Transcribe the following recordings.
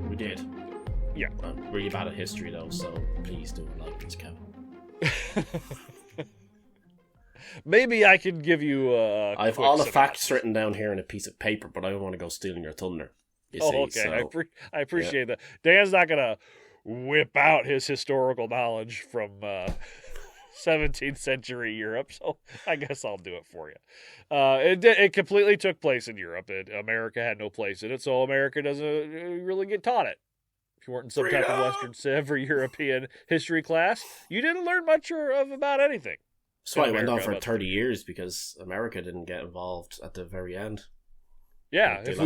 We did. Yeah. I'm really bad at history, though, so please do like this, Kevin. Maybe I can give you a I have quick all the synopsis. facts written down here in a piece of paper, but I don't want to go stealing your thunder. Okay. So, I appreciate that. Dan's not going to whip out his historical knowledge from 17th century Europe, so I guess I'll do it for you. It completely took place in Europe. America had no place in it, so America doesn't really get taught it. If you weren't in some type of Western Civ or European history class, you didn't learn much about anything. That's why it went on for 30 years, because America didn't get involved at the very end. Yeah, if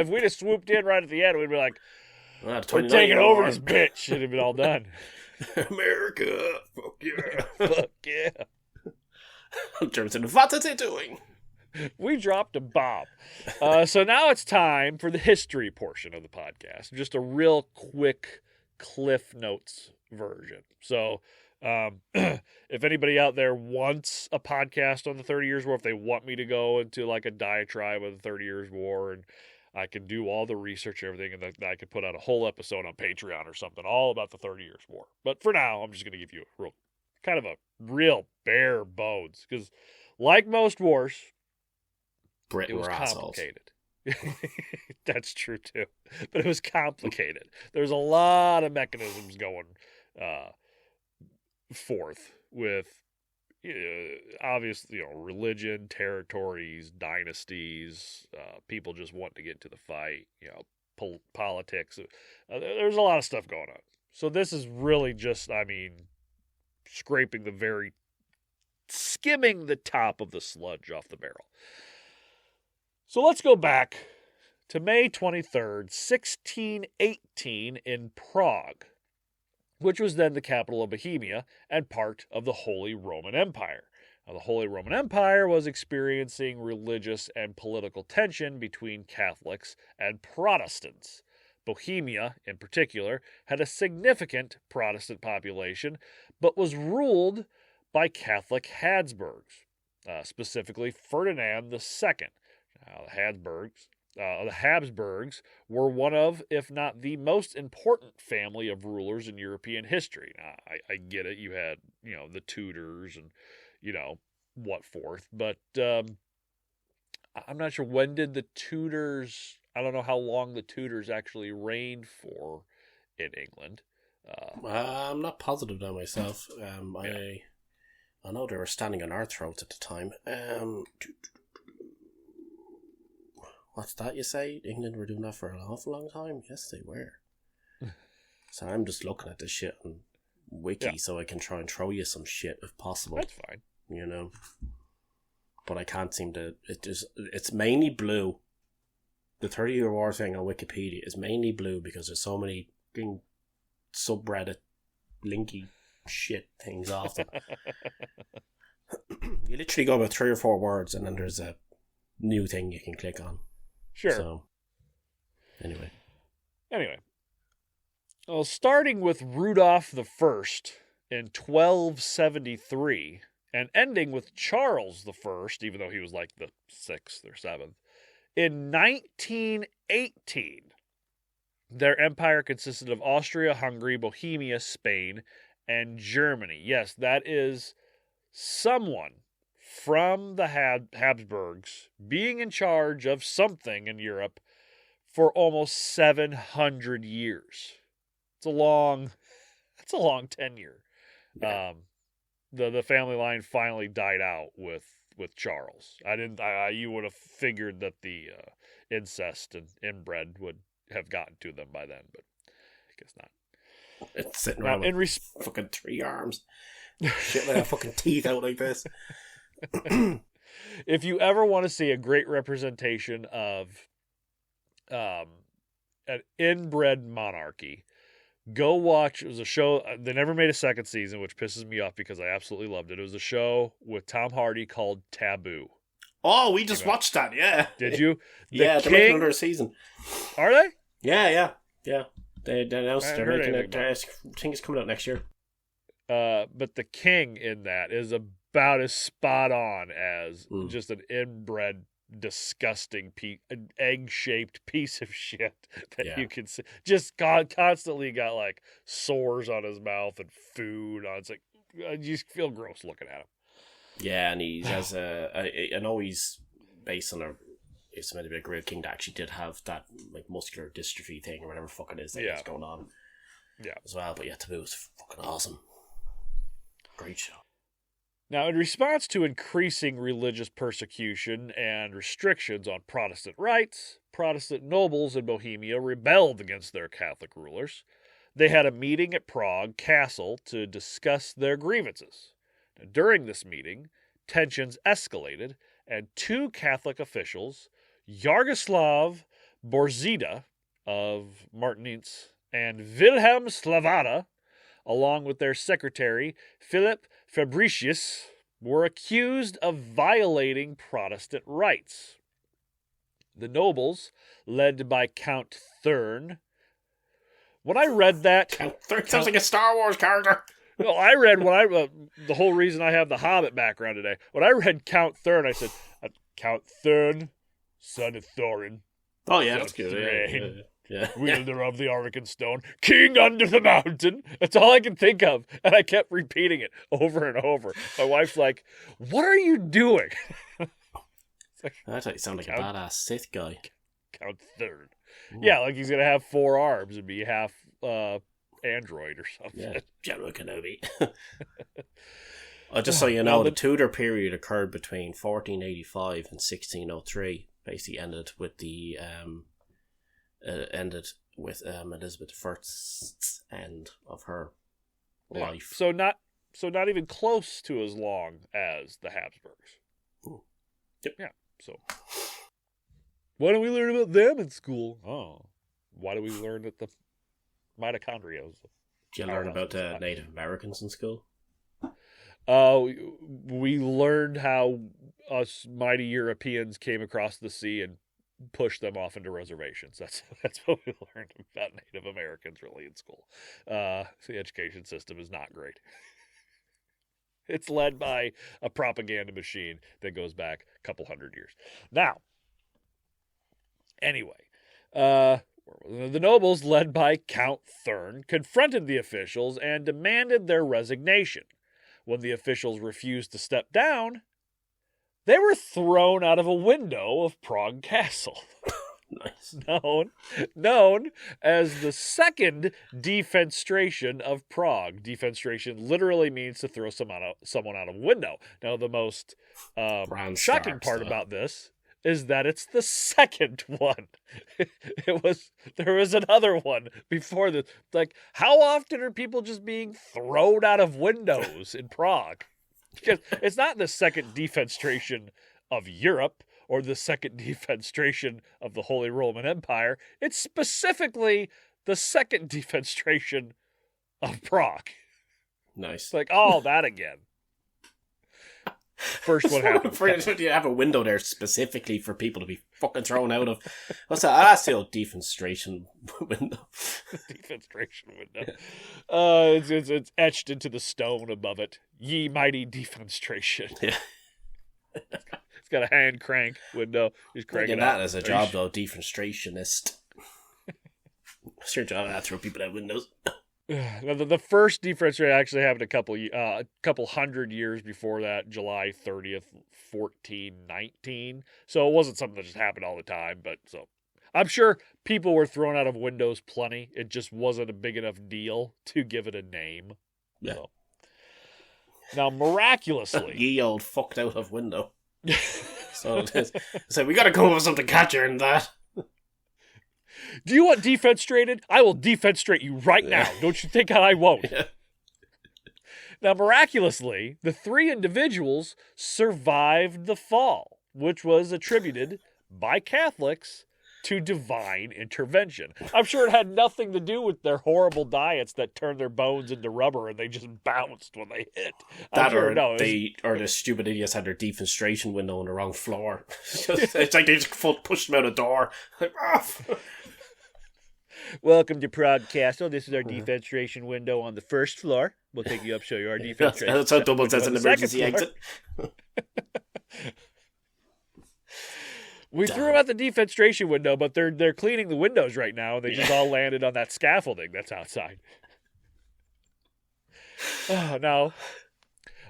we'd have swooped in right at the end, we'd be like, we're taking over this bitch. It'd have been all done. America, fuck yeah. Fuck yeah. Johnson, what are they doing? We dropped a bomb. So now it's time for the history portion of the podcast. Just a real quick Cliff Notes version. So if anybody out there wants a podcast on the 30 Years' War, if they want me to go into like a diatribe of the 30 Years' War, and I can do all the research and everything, and I could put out a whole episode on Patreon or something all about the 30 Years' War. But for now, I'm just going to give you a real bare bones, because like most wars, Britain it was were complicated. That's true too, but it was complicated. There's a lot of mechanisms going forth with obviously, religion, territories, dynasties, people just want to get to the fight, politics. There's a lot of stuff going on. So this is really just, skimming the top of the sludge off the barrel. So let's go back to May 23rd, 1618 in Prague, which was then the capital of Bohemia and part of the Holy Roman Empire. Now, the Holy Roman Empire was experiencing religious and political tension between Catholics and Protestants. Bohemia, in particular, had a significant Protestant population, but was ruled by Catholic Habsburgs, specifically Ferdinand II. Now, the Habsburgs were one of, if not the most important family of rulers in European history. Now, I get it. You had, the Tudors and, what forth. But I'm not sure, when did the Tudors, I don't know how long the Tudors actually reigned for in England. I'm not positive now myself. I know they were standing on our throats at the time. What's that you say? England were doing that for an awful long time? Yes, they were. So I'm just looking at this shit on Wiki so I can try and throw you some shit if possible. That's fine. But I can't seem to... It's mainly blue. The 30-Year War thing on Wikipedia is mainly blue because there's so many subreddit linky shit things off them. You literally go about 3 or 4 words and then there's a new thing you can click on. Sure. So, anyway. Well, starting with Rudolph I in 1273 and ending with Charles I, even though he was like the 6th or 7th, in 1918. Their empire consisted of Austria, Hungary, Bohemia, Spain, and Germany. Yes, that is someone from the Habsburgs being in charge of something in Europe for almost 700 years. It's a long tenure. Yeah. The family line finally died out with Charles. You would have figured that the incest and inbred would have gotten to them by then, but I guess not. It's sitting around with fucking 3 arms. Shit with fucking teeth out like this. If you ever want to see a great representation of an inbred monarchy, go watch. It was a show. They never made a second season, which pisses me off because I absolutely loved it. It was a show with Tom Hardy called Taboo. Oh, we just watched that, yeah. Did you? They're making another season. Are they? Yeah. They announced they're making it. I think it's coming out next year. But the king in that is a about as spot on as just an inbred, disgusting an egg-shaped piece of shit that you can see. Just constantly got like sores on his mouth and food on. It's like you just feel gross looking at him. Yeah, and he has I know he's based on it's meant to be a Gorilla King that actually did have that like muscular dystrophy thing or whatever fuck it is that's going on. Yeah, as well. But yeah, Taboo was fucking awesome. Great show. Now, in response to increasing religious persecution and restrictions on Protestant rights, Protestant nobles in Bohemia rebelled against their Catholic rulers. They had a meeting at Prague Castle to discuss their grievances. Now, during this meeting, tensions escalated, and two Catholic officials, Jaroslav Borzida of Martinitz and Wilhelm Slavata, along with their secretary, Philip Fabricius, were accused of violating Protestant rights. The nobles, led by Count Thurn. When I read that... Count Thurn sounds like a Star Wars character. No, I read the whole reason I have the Hobbit background today. When I read Count Thurn, I said, Count Thurn, son of Thorin. Oh, yeah, that's good. Yeah. Wielder of the Arkenstone, king under the mountain. That's all I can think of. And I kept repeating it over and over. My wife's like, what are you doing? Like, I thought you sound like a badass Sith guy. Count Thurn. Ooh. Yeah, like he's going to have 4 arms and be half android or something. Yeah, General Kenobi. Just so you know, the Tudor period occurred between 1485 and 1603. Basically ended with the... ended with Elizabeth I's end of her life. So not even close to as long as the Habsburgs. Ooh. Yep. Yeah. So why don't we learn about them in school? Oh, why do we learn that the mitochondria? Do you learn about Native Americans in school? We learned how us mighty Europeans came across the sea and pushed them off into reservations. That's what we learned about Native Americans really in school. The education system is not great. It's led by a propaganda machine that goes back a couple hundred years. Now, anyway, the nobles, led by Count Thurn, confronted the officials and demanded their resignation. When the officials refused to step down, they were thrown out of a window of Prague Castle. Nice. Known as the second defenestration of Prague. Defenestration literally means to throw someone out of a window. Now, the most shocking part about this is that it's the second one. There was another one before this. Like, how often are people just being thrown out of windows in Prague? Because it's not the second defenestration of Europe or the second defenestration of the Holy Roman Empire. It's specifically the second defenestration of Prague. Nice. Like, that again. First one happened. You have a window there specifically for people to be fucking thrown out of. What's that? That's the old defenestration window. Defenestration window. It's etched into the stone above it. Ye mighty defenestration. Yeah. It's got a hand crank window. Just crank it that as a job though, defenestrationist. It's your job to throw people out windows. Now, the first defenestration actually happened a couple hundred years before that, July 30th, 1419. So it wasn't something that just happened all the time, but so I'm sure people were thrown out of windows plenty. It just wasn't a big enough deal to give it a name. Yeah. So. Now, miraculously, ye old fucked out of window. So it is. So we got to come up with something catchier than that. Do you want defenestrated? I will defenestrate you right now. Don't you think I won't? Yeah. Now, miraculously, the 3 individuals survived the fall, which was attributed by Catholics to divine intervention. I'm sure it had nothing to do with their horrible diets that turned their bones into rubber and they just bounced when they hit. Or the stupid idiots had their defenestration window on the wrong floor. It's like they just pushed them out a door. Like, Welcome to Prague Castle. This is our defenestration window on the first floor. We'll take you up, show you our defenestration. That's how Dublin says an emergency exit. We threw them out the defenestration window, but they're cleaning the windows right now. They just all landed on that scaffolding that's outside. Now,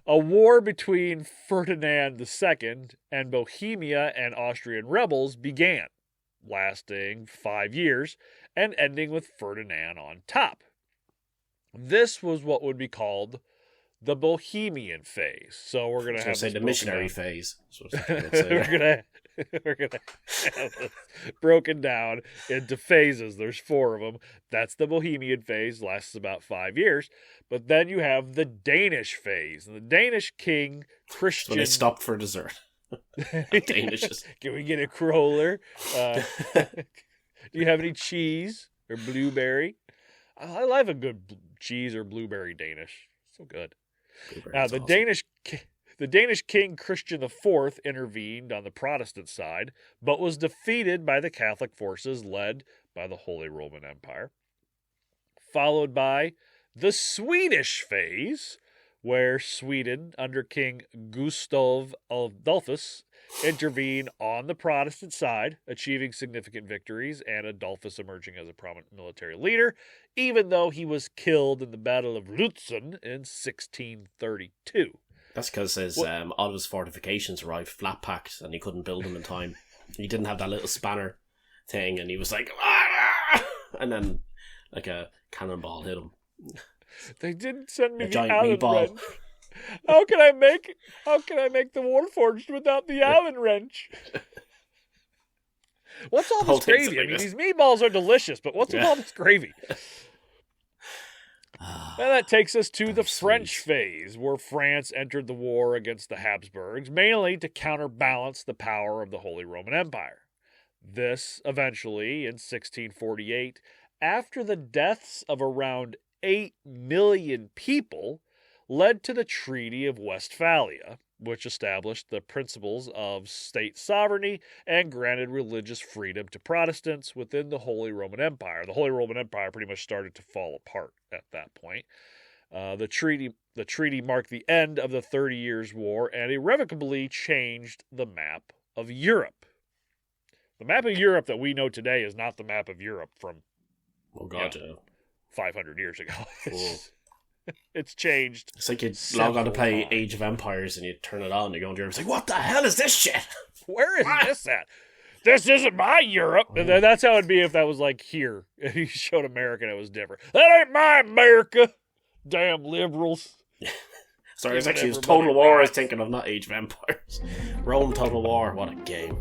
a war between Ferdinand II and Bohemia and Austrian rebels began, lasting 5 years and ending with Ferdinand on top. This was what would be called the Bohemian phase. So we're going to have the missionary phase. We're gonna have this broken down into phases. There's 4 of them. That's the Bohemian phase, lasts about 5 years. But then you have the Danish phase. And the Danish king Christian. When they stopped for dessert. Danish. Can we get a crawler? Do you have any cheese or blueberry? I love a good cheese or blueberry Danish. So good. Now the awesome. The Danish king Christian IV intervened on the Protestant side, but was defeated by the Catholic forces led by the Holy Roman Empire. Followed by the Swedish phase, where Sweden, under King Gustav Adolphus, intervened on the Protestant side, achieving significant victories, and Adolphus emerging as a prominent military leader, even though he was killed in the Battle of Lutzen in 1632. That's because all of his fortifications arrived flat-packed and he couldn't build them in time. He didn't have that little spanner thing and he was like, ah! And then like a cannonball hit him. They didn't send me a the giant Allen meatball. wrench. How can I make the Warforged without the Allen wrench? What's all this gravy? I mean, these meatballs are delicious, but what's with all this gravy? And that takes us to the French phase, where France entered the war against the Habsburgs, mainly to counterbalance the power of the Holy Roman Empire. This, eventually, in 1648, after the deaths of around 8 million people, led to the Treaty of Westphalia, which established the principles of state sovereignty and granted religious freedom to Protestants within the Holy Roman Empire. The Holy Roman Empire pretty much started to fall apart at that point. The treaty marked the end of the 30 Years' War and irrevocably changed the map of Europe. The map of Europe that we know today is not the map of Europe from 500 years ago. It's changed. It's like you log on to play Age of Empires and you turn it on and you go into Europe. It's like, what the hell is this shit? Where is this at? This isn't my Europe. And that's how it'd be if that was like here. And you showed America and it was different. That ain't my America. Damn liberals. Sorry, it's actually Total War I was thinking of, not Age of Empires. Rome Total War, what a game.